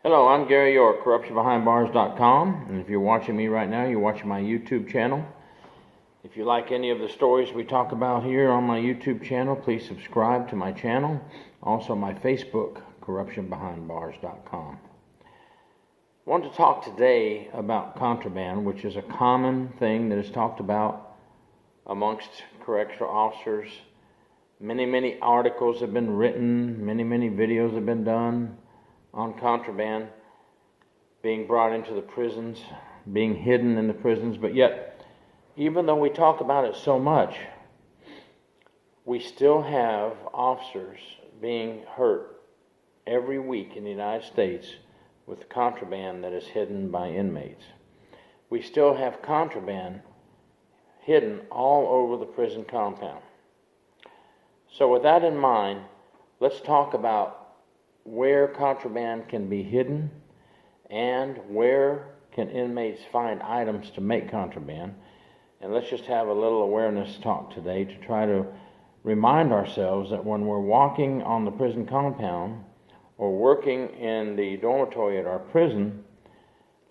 Hello, I'm Gary York, CorruptionBehindBars.com, and if you're watching me right now, you're watching my YouTube channel. If you like any of the stories we talk about here on my YouTube channel, please subscribe to my channel. Also my Facebook, CorruptionBehindBars.com. I want to talk today about contraband, which is a common thing that is talked about amongst correctional officers. Many articles have been written, many videos have been done on contraband being brought into the prisons, being hidden in the prisons, but yet, even though we talk about it so much, we still have officers being hurt every week in the United States with contraband that is hidden by inmates. We still have contraband hidden all over the prison compound. So with that in mind, let's talk about where contraband can be hidden and where can inmates find items to make contraband. And let's just have a little awareness talk today to try to remind ourselves that when we're walking on the prison compound or working in the dormitory at our prison,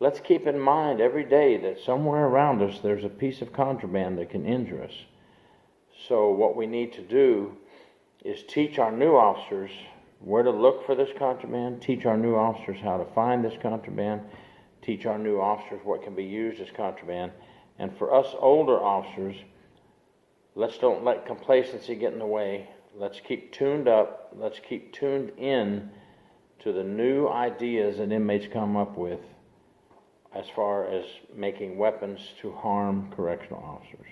let's keep in mind every day that somewhere around us there's a piece of contraband that can injure us. So what we need to do is teach our new officers where to look for this contraband, teach our new officers how to find this contraband, teach our new officers what can be used as contraband. And for us older officers, let's don't let complacency get in the way. Let's keep tuned up. Let's keep tuned in to the new ideas that inmates come up with as far as making weapons to harm correctional officers.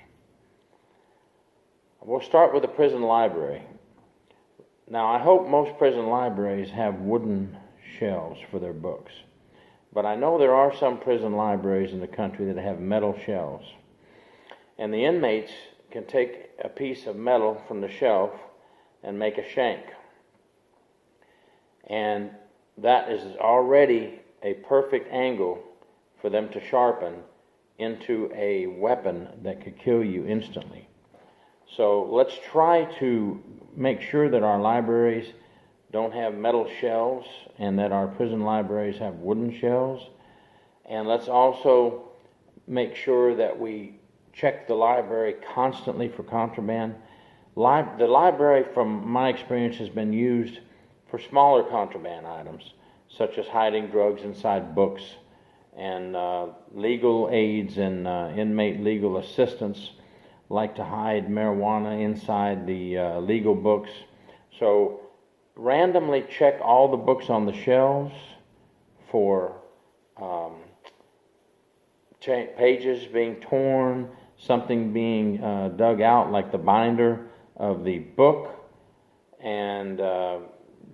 We'll start with the prison library. Now, I hope most prison libraries have wooden shelves for their books, but I know there are some prison libraries in the country that have metal shelves. And the inmates can take a piece of metal from the shelf and make a shank. And that is already a perfect angle for them to sharpen into a weapon that could kill you instantly. So let's try to make sure that our libraries don't have metal shelves and that our prison libraries have wooden shelves. And let's also make sure that we check the library constantly for contraband. The library, from my experience, has been used for smaller contraband items, such as hiding drugs inside books and legal aids and inmate legal assistance like to hide marijuana inside the legal books. So randomly check all the books on the shelves for pages being torn, something being dug out like the binder of the book, and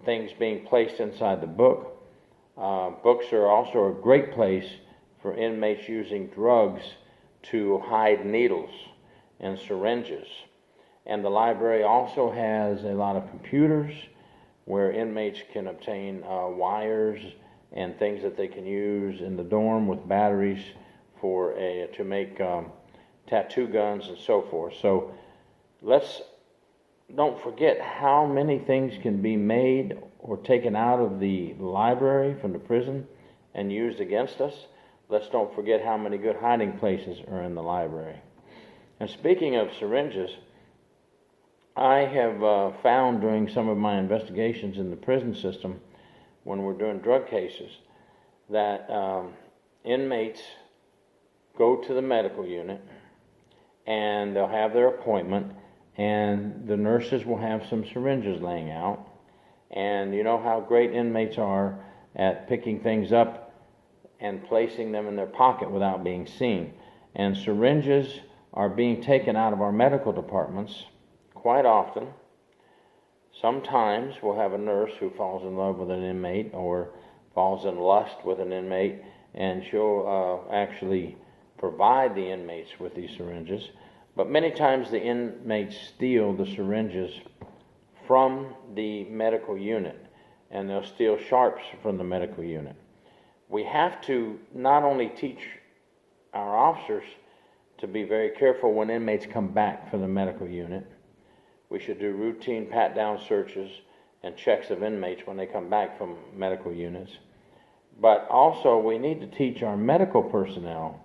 things being placed inside the book. Books are also a great place for inmates using drugs to hide needles and syringes. And the library also has a lot of computers where inmates can obtain wires and things that they can use in the dorm with batteries to make tattoo guns and so forth. So let's don't forget how many things can be made or taken out of the library from the prison and used against us. Let's don't forget how many good hiding places are in the library. And speaking of syringes, I have found during some of my investigations in the prison system when we're doing drug cases that inmates go to the medical unit and they'll have their appointment and the nurses will have some syringes laying out. And you know how great inmates are at picking things up and placing them in their pocket without being seen. And syringes are being taken out of our medical departments quite often. Sometimes we'll have a nurse who falls in love with an inmate or falls in lust with an inmate, and she'll actually provide the inmates with these syringes. But many times the inmates steal the syringes from the medical unit, and they'll steal sharps from the medical unit. We have to not only teach our officers to be very careful when inmates come back from the medical unit. We should do routine pat-down searches and checks of inmates when they come back from medical units. But also we need to teach our medical personnel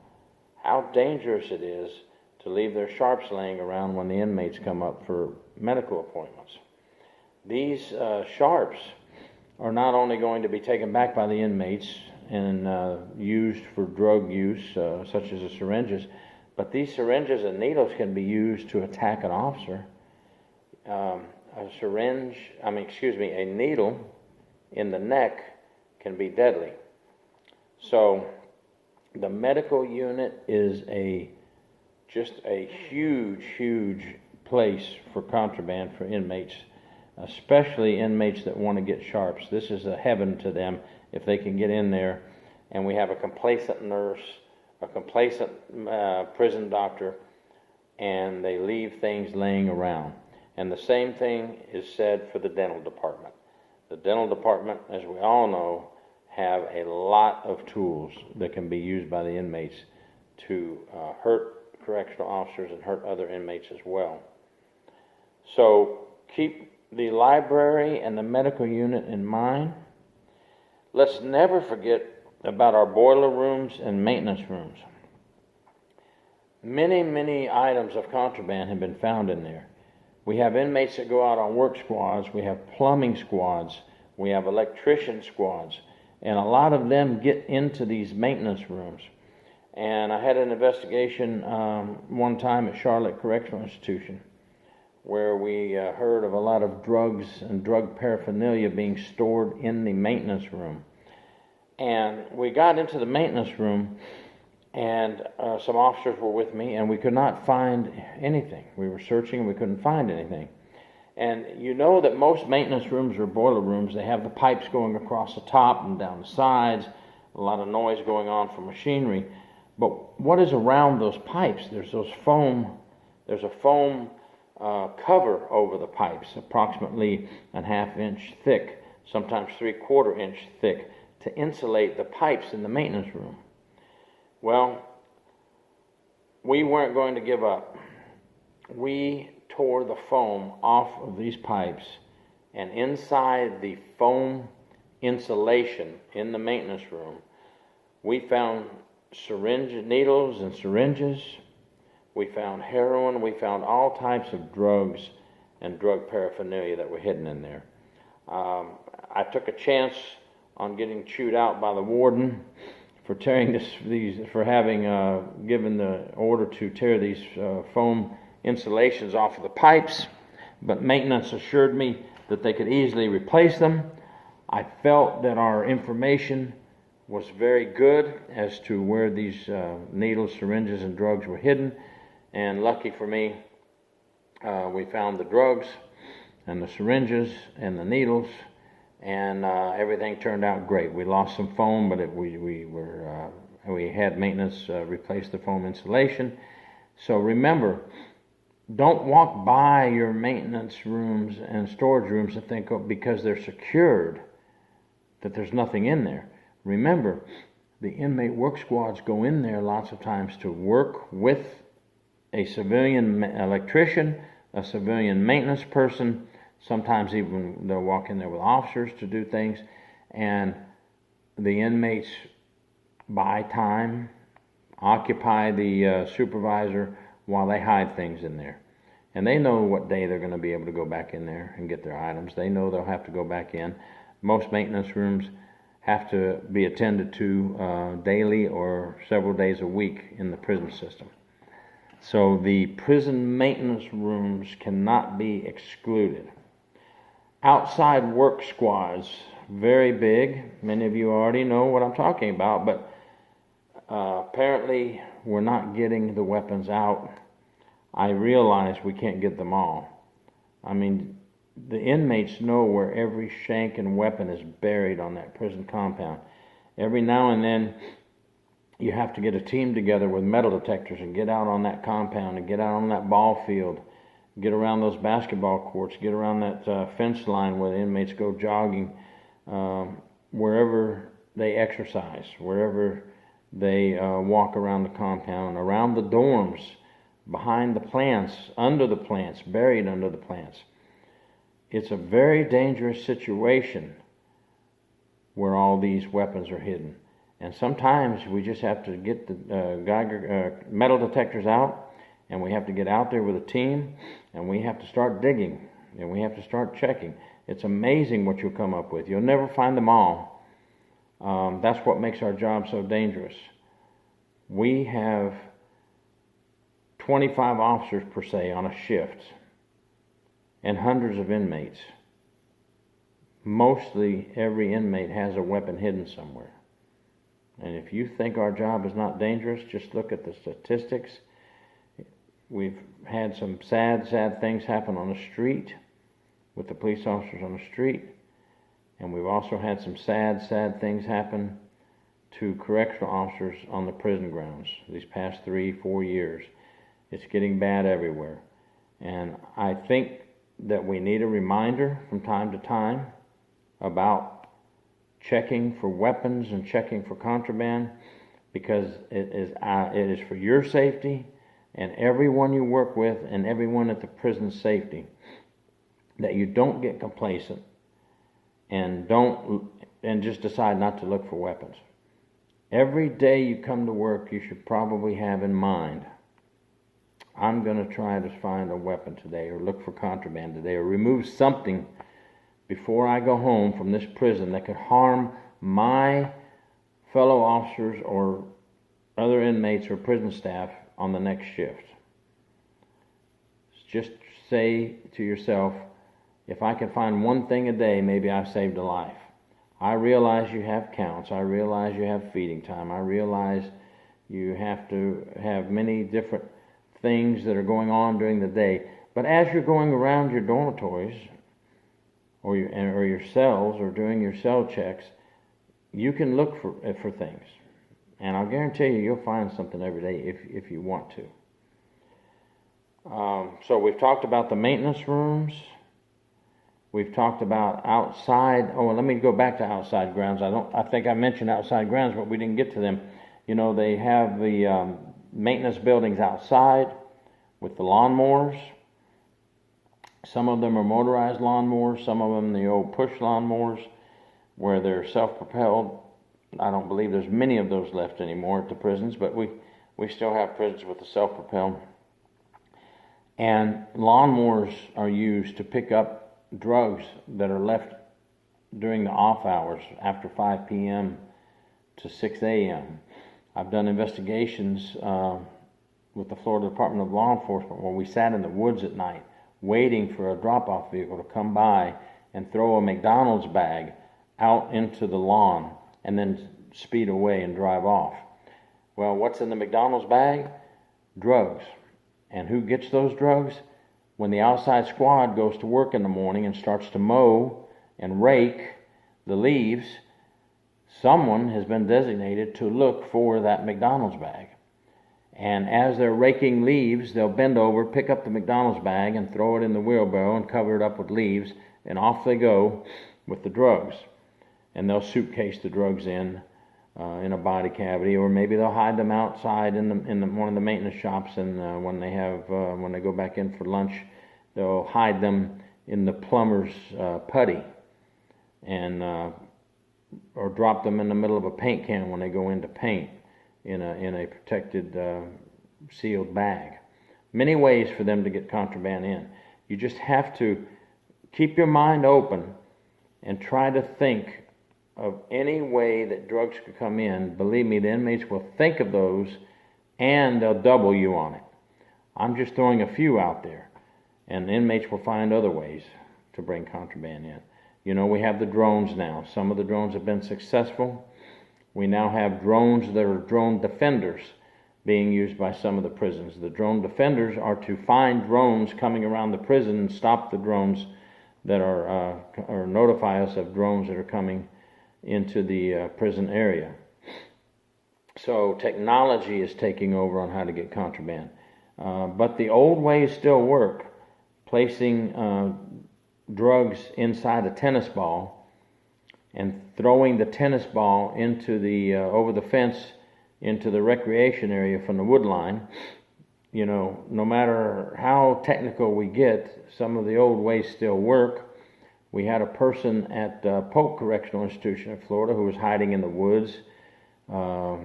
how dangerous it is to leave their sharps laying around when the inmates come up for medical appointments. These sharps are not only going to be taken back by the inmates and used for drug use, such as the syringes, but these syringes and needles can be used to attack an officer. A needle in the neck can be deadly. So the medical unit is just a huge place for contraband for inmates, especially inmates that want to get sharps. This is a heaven to them if they can get in there. And we have a complacent nurse, a complacent prison doctor, and they leave things laying around. And the same thing is said for the dental department. The dental department, as we all know, have a lot of tools that can be used by the inmates to hurt correctional officers and hurt other inmates as well. So keep the library and the medical unit in mind. Let's never forget about our boiler rooms and maintenance rooms. Many items of contraband have been found in there. We have inmates that go out on work squads, we have plumbing squads, we have electrician squads, and a lot of them get into these maintenance rooms. And I had an investigation one time at Charlotte Correctional Institution where we heard of a lot of drugs and drug paraphernalia being stored in the maintenance room. And we got into the maintenance room, and some officers were with me, and we could not find anything. We were searching and we couldn't find anything. And you know that most maintenance rooms are boiler rooms. They have the pipes going across the top and down the sides, a lot of noise going on from machinery. But what is around those pipes? There's a foam cover over the pipes, approximately a ½ inch thick, sometimes 3/4 inch thick, to insulate the pipes in the maintenance room. Well, we weren't going to give up. We tore the foam off of these pipes, and inside the foam insulation in the maintenance room, we found needles and syringes. We found heroin. We found all types of drugs and drug paraphernalia that were hidden in there. I took a chance on getting chewed out by the warden for having given the order to tear these foam insulations off of the pipes, but maintenance assured me that they could easily replace them. I felt that our information was very good as to where these needles, syringes, and drugs were hidden, and lucky for me, we found the drugs and the syringes and the needles, and everything turned out great. We lost some foam, but we had maintenance replace the foam insulation. So remember, don't walk by your maintenance rooms and storage rooms and think, because they're secured, that there's nothing in there. Remember, the inmate work squads go in there lots of times to work with a civilian electrician, a civilian maintenance person. Sometimes even they'll walk in there with officers to do things, and the inmates buy time, occupy the supervisor while they hide things in there. And they know what day they're going to be able to go back in there and get their items. They know they'll have to go back in. Most maintenance rooms have to be attended to daily or several days a week in the prison system. So the prison maintenance rooms cannot be excluded. Outside work squads, very big. Many of you already know what I'm talking about, but apparently we're not getting the weapons out. I realize we can't get them all. I mean, the inmates know where every shank and weapon is buried on that prison compound. Every now and then, you have to get a team together with metal detectors and get out on that compound and get out on that ball field, get around those basketball courts, get around that fence line where the inmates go jogging, wherever they exercise, wherever they walk around the compound, around the dorms, behind the plants, under the plants, buried under the plants. It's a very dangerous situation where all these weapons are hidden. And sometimes we just have to get the metal detectors out, and we have to get out there with a team, and we have to start digging, and we have to start checking. It's amazing what you'll come up with. You'll never find them all. That's what makes our job so dangerous. We have 25 officers per se on a shift, and hundreds of inmates. Mostly every inmate has a weapon hidden somewhere. And if you think our job is not dangerous, just look at the statistics. We've had some sad things happen on the street with the police officers on the street. And we've also had some sad things happen to correctional officers on the prison grounds these past 3-4 years. It's getting bad everywhere. And I think that we need a reminder from time to time about checking for weapons and checking for contraband, because it is for your safety and everyone you work with and everyone at the prison's safety, that you don't get complacent and just decide not to look for weapons. Every day you come to work, you should probably have in mind, I'm going to try to find a weapon today, or look for contraband today, or remove something before I go home from this prison that could harm my fellow officers or other inmates or prison staff on the next shift. Just say to yourself, if I can find one thing a day, maybe I've saved a life. I realize you have counts. I realize you have feeding time. I realize you have to have many different things that are going on during the day. But as you're going around your dormitories or your cells, or doing your cell checks, you can look for things. And I'll guarantee you'll find something every day if you want to. So we've talked about the maintenance rooms. We've talked about outside. Oh, let me go back to outside grounds. I think I mentioned outside grounds, but we didn't get to them. You know, they have the maintenance buildings outside with the lawnmowers. Some of them are motorized lawnmowers. Some of them the old push lawnmowers where they're self-propelled. I don't believe there's many of those left anymore at the prisons, but we still have prisons with the self-propelled. And lawnmowers are used to pick up drugs that are left during the off hours after 5 p.m. to 6 a.m. I've done investigations with the Florida Department of Law Enforcement where we sat in the woods at night waiting for a drop-off vehicle to come by and throw a McDonald's bag out into the lawn and then speed away and drive off. Well, what's in the McDonald's bag? Drugs. And who gets those drugs? When the outside squad goes to work in the morning and starts to mow and rake the leaves, someone has been designated to look for that McDonald's bag. And as they're raking leaves, they'll bend over, pick up the McDonald's bag and throw it in the wheelbarrow and cover it up with leaves, and off they go with the drugs. And they'll suitcase the drugs in a body cavity, or maybe they'll hide them outside in one of the maintenance shops, and when they go back in for lunch, they'll hide them in the plumber's putty, and or drop them in the middle of a paint can when they go in to paint in a protected sealed bag. Many ways for them to get contraband in. You just have to keep your mind open and try to think of any way that drugs could come in. Believe me, the inmates will think of those and they'll double you on it. I'm just throwing a few out there, and the inmates will find other ways to bring contraband in. You know, we have the drones now. Some of the drones have been successful. We now have drones that are drone defenders being used by some of the prisons. The drone defenders are to find drones coming around the prison and stop the drones that are or notify us of drones that are coming into the prison area. So technology is taking over on how to get contraband. But the old ways still work. Placing drugs inside a tennis ball and throwing the tennis ball into the over the fence into the recreation area from the wood line. You know, no matter how technical we get, some of the old ways still work. We had a person at Polk Correctional Institution in Florida who was hiding in the woods 12,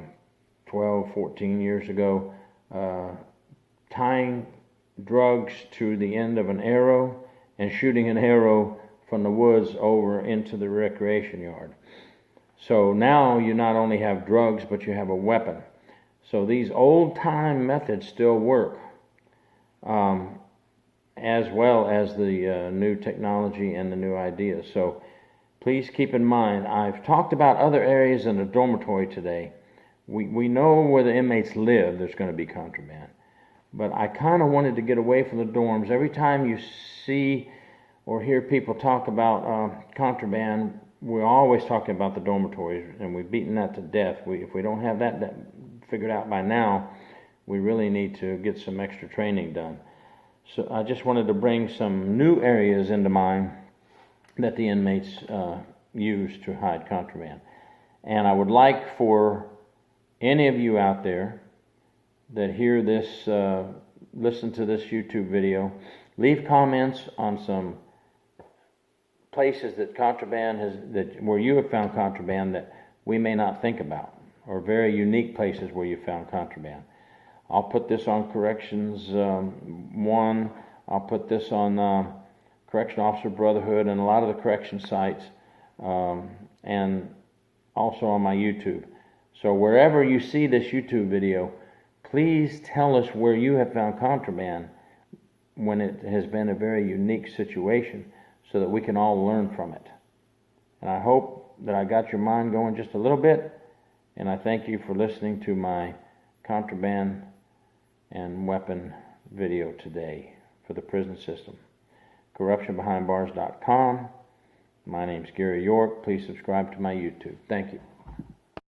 14 years ago, tying drugs to the end of an arrow and shooting an arrow from the woods over into the recreation yard. So now you not only have drugs, but you have a weapon. So these old-time methods still work, as well as the new technology and the new ideas. So please keep in mind, I've talked about other areas in the dormitory today. We know where the inmates live, there's going to be contraband. But I kind of wanted to get away from the dorms. Every time you see or hear people talk about contraband, we're always talking about the dormitories, and we've beaten that to death. If we don't have that figured out by now, we really need to get some extra training done. So I just wanted to bring some new areas into mind that the inmates use to hide contraband. And I would like for any of you out there that hear this, listen to this YouTube video, leave comments on some places that contraband where you have found contraband that we may not think about, or very unique places where you found contraband. I'll put this on Corrections 1. I'll put this on Correctional Officer Brotherhood and a lot of the correction sites, and also on my YouTube. So wherever you see this YouTube video, please tell us where you have found contraband when it has been a very unique situation, so that we can all learn from it. And I hope that I got your mind going just a little bit, and I thank you for listening to my contraband and weapon video today for the prison system. CorruptionBehindBars.com. My name's Gary York. Please subscribe to my YouTube. Thank you.